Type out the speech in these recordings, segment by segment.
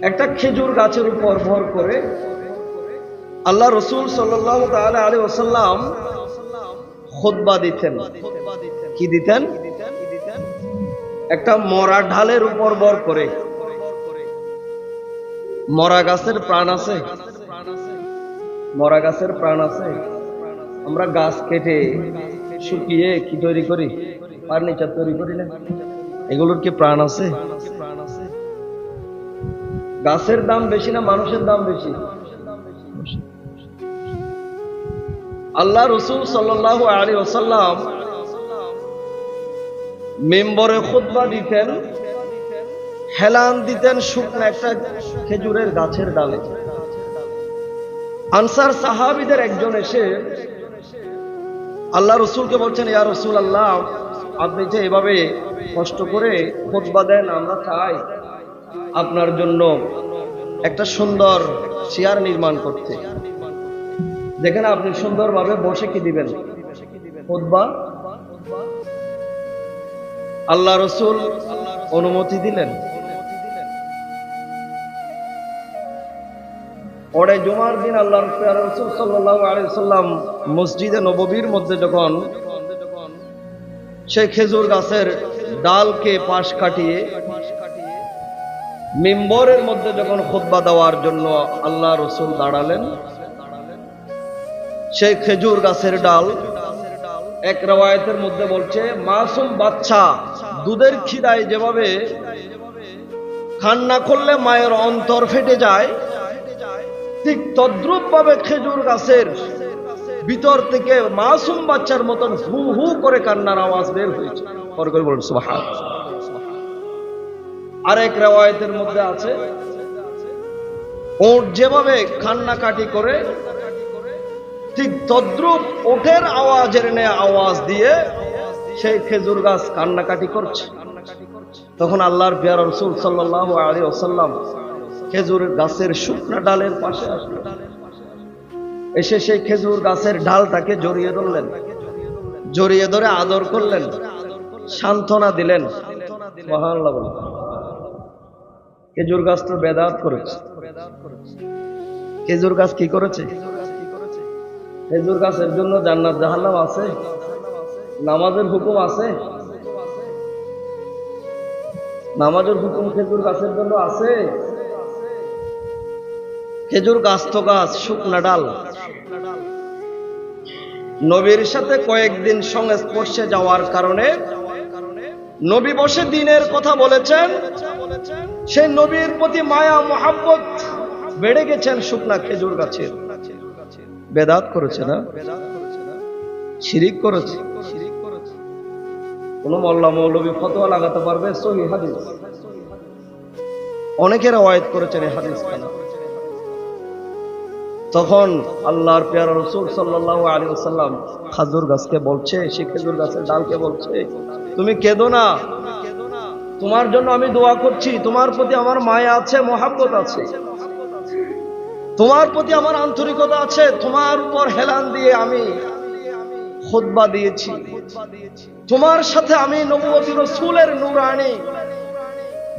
একটা খেজুর গাছের উপর ভর করে আল্লাহ রসুল সাল্লাল্লাহু তাআলা আলাইহি ওয়াসাল্লাম খুতবা দিতেন। কি দিতেন? একটা মরা ঢালের উপর ভর করে। মরা গাছের প্রাণ আছে? মরা গাছের প্রাণ আছে? আমরা গাছ কেটে শুকিয়ে কি তৈরি করি? ফার্নিচার তৈরি করি না? এগুলোর কি প্রাণ আছে? গাছের দাম বেশি না মানুষের দাম বেশি? আল্লাহ রসুল সাল্লাল্লাহু আলাইহি ওয়াসাল্লাম মিম্বরে খুতবা দিতেন, হেলান দিতেন শুকনো একটা খেজুরের গাছের ডালে। আনসার সাহাবীদের একজন এসে আল্লাহ রসুলকে বলছেন, ইয়া রাসূলুল্লাহ, আপনি যে এভাবে কষ্ট করে খুতবা দেন, আমরা চাই আপনার জন্য একটা সুন্দর চেয়ার নির্মাণ করতে, যেখানে আপনি সুন্দরভাবে বসে কি দিবেন? খুতবা। আল্লাহ রসুল অনুমতি দিলেন। পরে জুমার দিন আল্লাহ রসুল সাল্লাল্লাহু আলাইহি ওয়াসাল্লাম মসজিদে নববীর মধ্যে যখন সেই খেজুর গাছের ডালকে পাশ কাটিয়ে মিম্বরের মধ্যে যখন খুতবা দেওয়ার জন্য আল্লাহ রসুল দাঁড়ালেন, সেই খেজুর গাছের ডাল, এক রওয়ায়াতের মধ্যে বলছে মাসুম বাচ্চা দুধের খিদায় যেভাবে কান্না করলে মায়ের অন্তর ফেটে যায়, ঠিক তদ্রুপ ভাবে খেজুর গাছের ভিতর থেকে মাসুম বাচ্চার মতন হু হু করে কান্নার আওয়াজ বের হয়েছে। বলুন সুবহানাল্লাহ। আরেক রওয়ায়াতের মধ্যে আছে ওট যেভাবে কান্নাকাটি করে, ঠিক তদ্রুপ ওঠের আওয়াজের ন্যায় আওয়াজ দিয়ে সেই খেজুর গাছ কান্নাকাটি করছে। তখন আল্লাহর প্রিয় রাসূল সাল্লাল্লাহু আলাইহি ওয়াসাল্লাম খেজুর গাছের শুকনা ডালের পাশে আসলেন, এসে সেই খেজুর গাছের ডালটাকে জড়িয়ে ধরলেন, জড়িয়ে ধরে আদর করলেন, সান্ত্বনা দিলেন। সুবহানাল্লাহ বলেন। খেজুর গাছ তো বেদাত করেছে। খেজুর গাছ কি করেছে? খেজুর গাছের জন্য জান্নাত জাহান্নাম আছে? নামাজের হুকুম আছে? নামাজের হুকুম খেজুর গাছের জন্য আছে? খেজুর গাছ তো গাছ, শুকনা ডাল। নবীর সাথে কয়েকদিন সংস্পর্শে যাওয়ার কারণে নবী বসে দিনের কথা বলেছেন, সেই নবীর প্রতি মায়া মোহাব্বত বেড়ে গেছেন শুকনা খেজুর গাছের। বেদাত করেছে না? শিরিক করেছে। কোন মোল্লা মৌলবী ফতোয়া লাগাতে পারবে? সহিহ হাদিস। অনেকের রওয়ায়াত করেছেন এই হাদিস। তখন আল্লাহর প্যারা রাসূল সাল্লাল্লাহু আলাইহি ওয়াসাল্লাম খেজুর গাছকে বলছে, সেই খেজুর গাছের ডালকে বলছে, তুমি কেঁদো না, তোমার জন্য আমি দোয়া করছি, তোমার প্রতি আমার মায়া আছে, মোহাব্বত আছে, তোমার প্রতি আমার আন্তরিকতা আছে, তোমার উপর হেলান দিয়ে আমি খুতবা দিয়েছি, তোমার সাথে আমি নবুয়তী রাসূলের নূরানী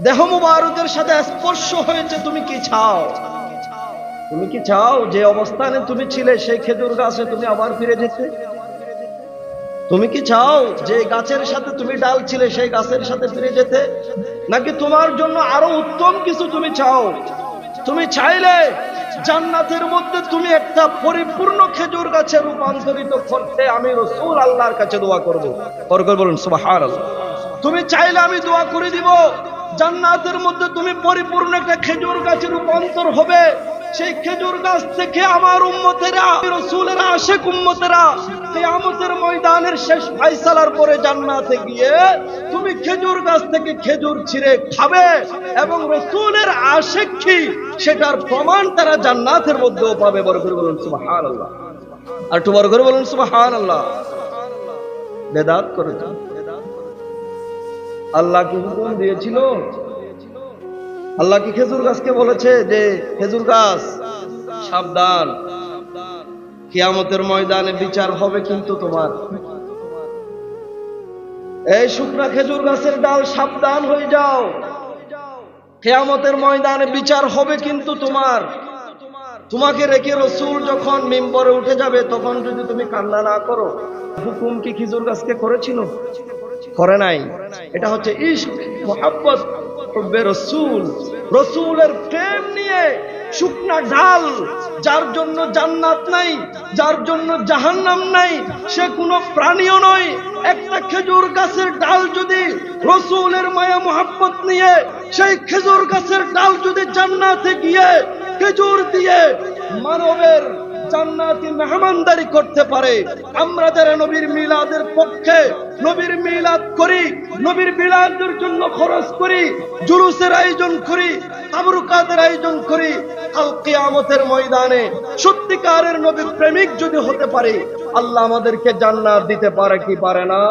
দেহ মুবারকের সাথে স্পর্শ হয়েছে। তুমি কি চাও? তুমি কি চাও যে অবস্থানে তুমি ছিলে সেই খেজুর গাছে তুমি আবার ফিরে যেতে? তুমি কি চাও যে গাছের সাথে তুমি ডাল ছিলে সেই গাছের সাথে ফিরে যেতে? নাকি তোমার জন্য আরো উত্তম কিছু তুমি চাও? তুমি চাইলে জান্নাতের মধ্যে তুমি একটা পরিপূর্ণ খেজুর গাছে রূপান্তরিত করতে আমি রাসূল আল্লাহর কাছে দোয়া করব। বলুন সুবহানাল্লাহ। তুমি চাইলে আমি দোয়া করে দিব জান্নাতের মধ্যে তুমি পরিপূর্ণ একটা খেজুর গাছে রূপান্তর হবে। সেই খেজুর গাছ থেকে আমার উম্মতেরা, রাসূলের আশিক উম্মতেরা কিয়ামতের ময়দানের শেষ ফয়সালার পরে জান্নাতে গিয়ে তুমি খেজুর গাছ থেকে খেজুর ছিঁড়ে খাবে এবং রাসূলের আশিক কি সেটার প্রমাণ তারা জান্নাতের মধ্যেও পাবে। বড় করে বলুন সুবহানাল্লাহ। আর একটু বড় করে বলুন সুবহানাল্লাহ। বেদাত করেছে। আল্লাহ কি হুকুম দিয়েছিল? আল্লাহ কি খেজুর গাছকে বলেছে যে খেজুর গাছ সাবধান, কিয়ামতের ময়দানে বিচার হবে কিন্তু তোমার? এই শুকনা খেজুর গাছের ডাল সাবধান হয়ে যাও, কিয়ামতের ময়দানে বিচার হবে কিন্তু তোমাকে রেখে রাসূল যখন মিম্বরে উঠে যাবে, তখন যদি তুমি কান্না না করো, হুকুম কি খেজুর গাছকে করেছিল? করে নাই। এটা হচ্ছে ইশক, মুহাব্বত, হুব্বে রাসূল। রাসূলের প্রেম নিয়ে শুকনা ডাল, যার জন্য জান্নাত নাই, যার জন্য জাহান্নাম নাই, সে কোনো প্রাণীও নয়। একটা খেজুর গাছের ডাল যদি রাসূলের মায়া মুহাব্বত নিয়ে, সেই খেজুর গাছের ডাল যদি জান্নাতে গিয়ে খেজুর দিয়ে মানবের জান্নাতি মেহমানদারি করতে পারে, আমরা যারা নবীর মিলাদের পক্ষে, নবীর মিলাদ করি, নবীর মিলাদের জন্য খরচ করি, জুলুসের আয়োজন করি, তাবরুকাতের আয়োজন করি, কাল কিয়ামতের ময়দানে সত্যিকারের নবী প্রেমিক যদি হতে পারে, আল্লাহ আমাদেরকে জান্নাত দিতে পারে কি পারে না?